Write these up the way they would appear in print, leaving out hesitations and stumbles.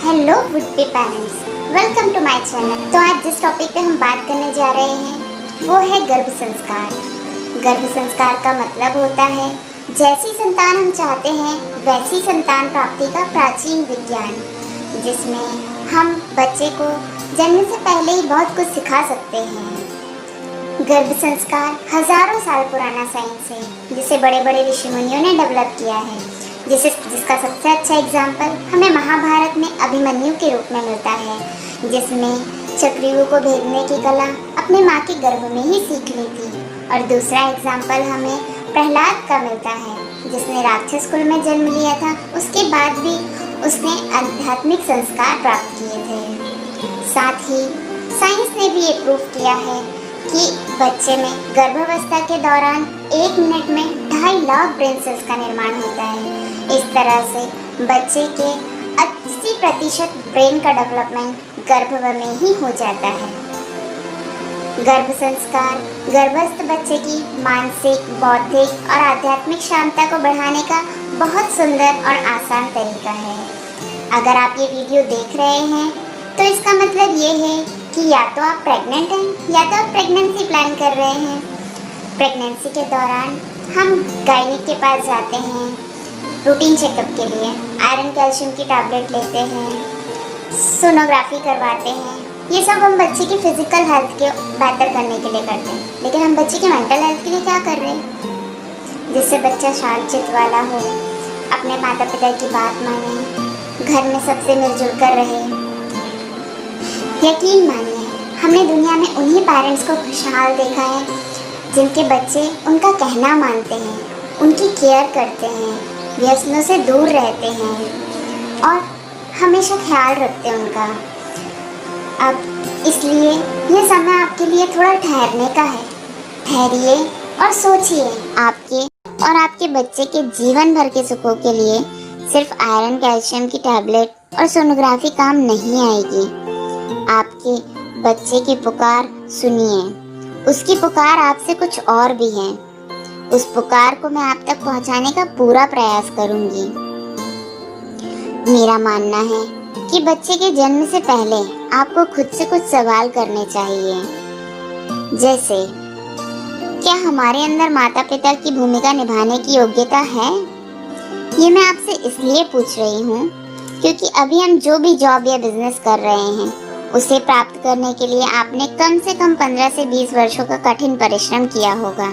Hello would be parents, welcome to my channel. तो आज जिस टॉपिक पे हम बात करने जा रहे हैं वो है गर्भ संस्कार। गर्भ संस्कार का मतलब होता है जैसी संतान हम चाहते हैं वैसी संतान प्राप्ति का प्राचीन विज्ञान, जिसमें हम बच्चे को जन्म से पहले ही बहुत कुछ सिखा सकते हैं। गर्भ संस्कार हजारों साल पुराना साइंस है जिसे बड़े बड़े ऋषि मुनियों ने डेवलप किया है, जिसका सबसे अच्छा एग्जाम्पल हमें महाभारत में अभिमन्यु के रूप में मिलता है, जिसमें चक्रव्यूह को भेदने की कला अपनी माँ के गर्भ में ही सीख ली थी। और दूसरा एग्जाम्पल हमें प्रहलाद का मिलता है, जिसने राक्षस कुल में जन्म लिया था, उसके बाद भी उसने आध्यात्मिक संस्कार प्राप्त किए थे। साथ ही साइंस ने भी ये प्रूफ किया है कि बच्चे में गर्भावस्था के दौरान 1 मिनट में 2.5 लाख ब्रेन सेल्स का निर्माण होता है। इस तरह से बच्चे के 80% ब्रेन का डेवलपमेंट गर्भ में ही हो जाता है। गर्भ संस्कार गर्भस्थ बच्चे की मानसिक, बौद्धिक और आध्यात्मिक क्षमता को बढ़ाने का बहुत सुंदर और आसान तरीका है। अगर आप ये वीडियो देख रहे हैं तो इसका मतलब ये है कि या तो आप प्रेग्नेंट हैं या तो आप प्रेगनेंसी प्लान कर रहे हैं। प्रेगनेंसी के दौरान हम गायनिक के पास जाते हैं रूटीन चेकअप के लिए, आयरन कैल्शियम की टैबलेट लेते हैं, सोनोग्राफी करवाते हैं। ये सब हम बच्चे की फिजिकल हेल्थ के बेहतर करने के लिए करते हैं, लेकिन हम बच्चे की मेंटल हेल्थ के लिए क्या कर रहे हैं? जिससे बच्चा शांत चित्त वाला हो, अपने माता पिता की बात माने, घर में सबसे मिलजुल कर रहे। यकीन मानिए, हमने दुनिया में उन्हीं पेरेंट्स को खुशहाल देखा है जिनके बच्चे उनका कहना मानते हैं, उनकी केयर करते हैं, व्यसनों से दूर रहते हैं और हमेशा ख्याल रखते हैं उनका। अब इसलिए ये समय आपके लिए थोड़ा ठहरने का है। ठहरिए और सोचिए, आपके और आपके बच्चे के जीवन भर के सुखों के लिए सिर्फ आयरन कैल्शियम की टैबलेट और सोनोग्राफी काम नहीं आएगी। आपके बच्चे की पुकार सुनिए, उसकी पुकार आपसे कुछ और भी है। उस पुकार को मैं आप तक पहुंचाने का पूरा प्रयास करूंगी। मेरा मानना है कि बच्चे के जन्म से पहले आपको खुद से कुछ सवाल करने चाहिए, जैसे क्या हमारे अंदर माता पिता की भूमिका निभाने की योग्यता है? ये मैं आपसे इसलिए पूछ रही हूँ क्योंकि अभी हम जो भी जॉब या बिजनेस कर रहे हैं उसे प्राप्त करने के लिए आपने कम से कम 15 से 20 वर्षों का कठिन परिश्रम किया होगा।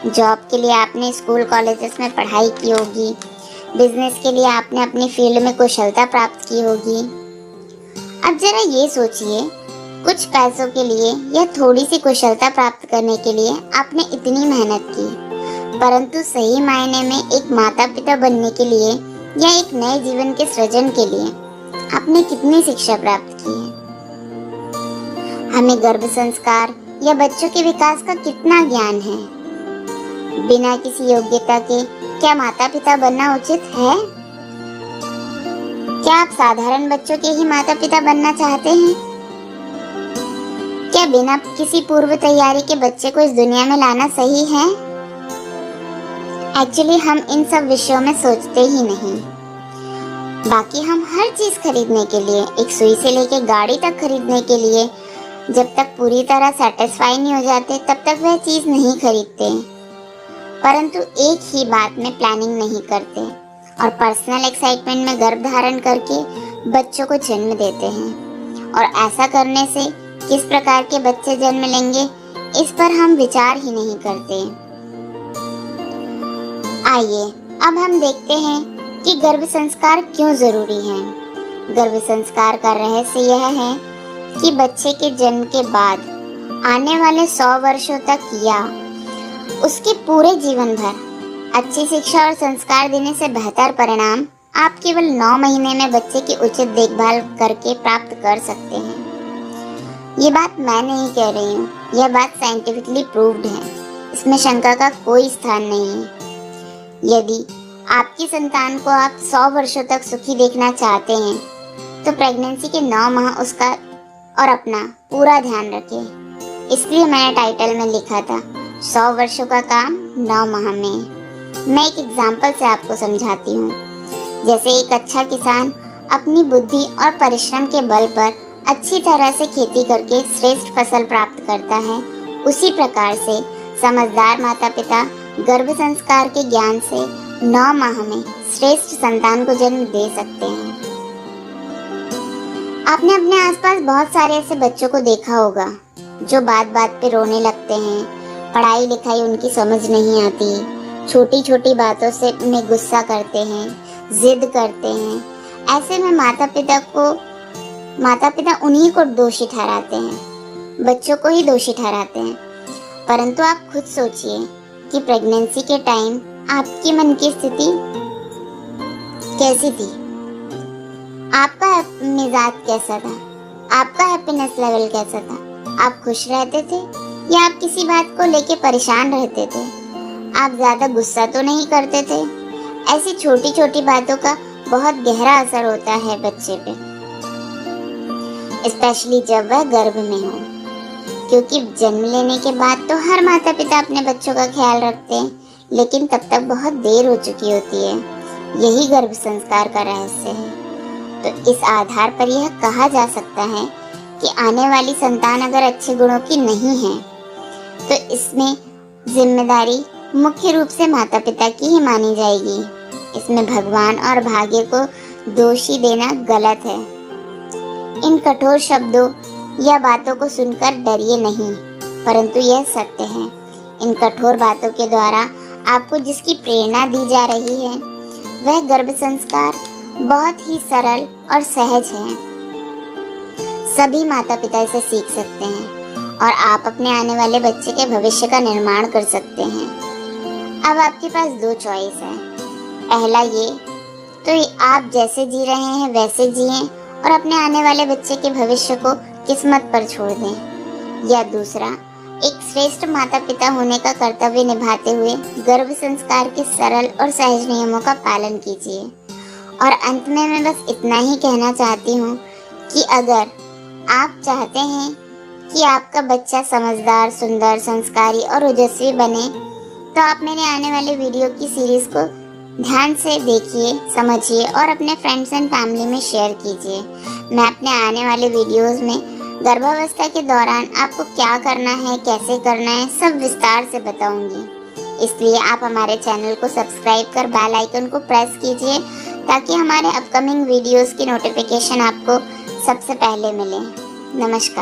जॉब के लिए आपने स्कूल कॉलेजेस में पढ़ाई की होगी, बिजनेस के लिए आपने अपनी फील्ड में कुशलता प्राप्त की होगी। अब जरा ये सोचिए, कुछ पैसों के लिए या थोड़ी सी कुशलता प्राप्त करने के लिए आपने इतनी मेहनत की, परंतु सही मायने में एक माता पिता बनने के लिए या एक नए जीवन के सृजन के लिए आपने कितनी शिक्षा प्राप्त की है? हमें गर्भ संस्कार या बच्चों के विकास का कितना ज्ञान है? बिना किसी योग्यता के क्या माता पिता बनना उचित है? क्या आप साधारण बच्चों के ही माता पिता बनना चाहते हैं? क्या बिना किसी पूर्व तैयारी के बच्चे को इस दुनिया में लाना सही है? एक्चुअली हम इन सब विषयों में सोचते ही नहीं। बाकी हम हर चीज खरीदने के लिए, एक सुई से लेकर गाड़ी तक खरीदने के लिए, जब तक पूरी तरह सेटिस्फाई नहीं हो जाते तब तक वह चीज नहीं खरीदते। परंतु एक ही बात में प्लानिंग नहीं करते और पर्सनल एक्साइटमेंट में गर्भ धारण करके बच्चों को जन्म देते हैं। और ऐसा करने से किस प्रकार के बच्चे जन्म लेंगे इस पर हम विचार ही नहीं करते। आइए अब हम देखते हैं कि गर्भ संस्कार क्यों जरूरी है। गर्भ संस्कार का रहस्य यह है कि बच्चे के जन्म के बाद आने वाले 100 वर्षों तक या उसके पूरे जीवन भर अच्छी शिक्षा और संस्कार देने से बेहतर परिणाम आप केवल 9 महीने में बच्चे की उचित देखभाल करके प्राप्त कर सकते हैं। ये बात मैं नहीं कह रही हूँ, यह बात साइंटिफिकली प्रूव्ड है, इसमें शंका का कोई स्थान नहीं है। यदि आपकी संतान को आप 100 वर्षों तक सुखी देखना चाहते हैं तो प्रेगनेंसी के 9 माह उसका और अपना पूरा ध्यान रखें। इसलिए मैंने टाइटल में लिखा था 100 वर्षों का काम 9 माह में। मैं एक एग्जाम्पल से आपको समझाती हूँ। जैसे एक अच्छा किसान अपनी बुद्धि और परिश्रम के बल पर अच्छी तरह से खेती करके श्रेष्ठ फसल प्राप्त करता है, उसी प्रकार से समझदार माता पिता गर्भ संस्कार के ज्ञान से 9 माह में श्रेष्ठ संतान को जन्म दे सकते हैं। आपने अपने आसपास बहुत सारे ऐसे बच्चों को देखा होगा जो बात बात पे रोने लगते हैं, पढ़ाई लिखाई उनकी समझ नहीं आती, छोटी छोटी बातों से में गुस्सा करते हैं, जिद करते हैं। ऐसे में माता पिता उन्हीं को दोषी ठहराते हैं, बच्चों को ही दोषी ठहराते हैं। परंतु आप खुद सोचिए कि प्रेगनेंसी के टाइम आपकी मन की स्थिति कैसी थी, आपका मिजाज कैसा था, आपका हैप्पीनेस लेवल कैसा था। आप खुश रहते थे या आप किसी बात को लेके परेशान रहते थे? आप ज्यादा गुस्सा तो नहीं करते थे? ऐसी छोटी छोटी बातों का बहुत गहरा असर होता है बच्चे पे, स्पेशली जब वह गर्भ में हो, क्योंकि जन्म लेने के बाद तो हर माता पिता अपने बच्चों का ख्याल रखते हैं, लेकिन तब तक बहुत देर हो चुकी होती है। यही गर्भ संस्कार का रहस्य है। तो इस आधार पर यह कहा जा सकता है कि आने वाली संतान अगर अच्छे गुणों की नहीं है तो इसमें जिम्मेदारी मुख्य रूप से माता पिता की ही मानी जाएगी। इसमें भगवान और भाग्य को दोषी देना गलत है। इन कठोर शब्दों या बातों को सुनकर डरिए नहीं, परंतु यह सत्य है। इन कठोर बातों के द्वारा आपको जिसकी प्रेरणा दी जा रही है वह गर्भ संस्कार बहुत ही सरल और सहज है। सभी माता पिता इसे सीख सकते हैं और आप अपने आने वाले बच्चे के भविष्य का निर्माण कर सकते हैं। अब आपके पास 2 चॉइस है। पहला ये तो आप जैसे जी रहे हैं वैसे जिएं और अपने आने वाले बच्चे के भविष्य को किस्मत पर छोड़ दें, या दूसरा एक श्रेष्ठ माता पिता होने का कर्तव्य निभाते हुए गर्भ संस्कार के सरल और सहज नियमों का पालन कीजिए। और अंत में मैं बस इतना ही कहना चाहती हूँ कि अगर आप चाहते हैं कि आपका बच्चा समझदार, सुंदर, संस्कारी और ओजस्वी बने तो आप मेरे आने वाले वीडियो की सीरीज को ध्यान से देखिए, समझिए और अपने फ्रेंड्स एंड फैमिली में शेयर कीजिए। मैं अपने आने वाले वीडियोस में गर्भावस्था के दौरान आपको क्या करना है, कैसे करना है, सब विस्तार से बताऊंगी। इसलिए आप हमारे चैनल को सब्सक्राइब कर बेल आइकन को प्रेस कीजिए ताकि हमारे अपकमिंग वीडियोस की नोटिफिकेशन आपको सबसे पहले मिले। नमस्कार।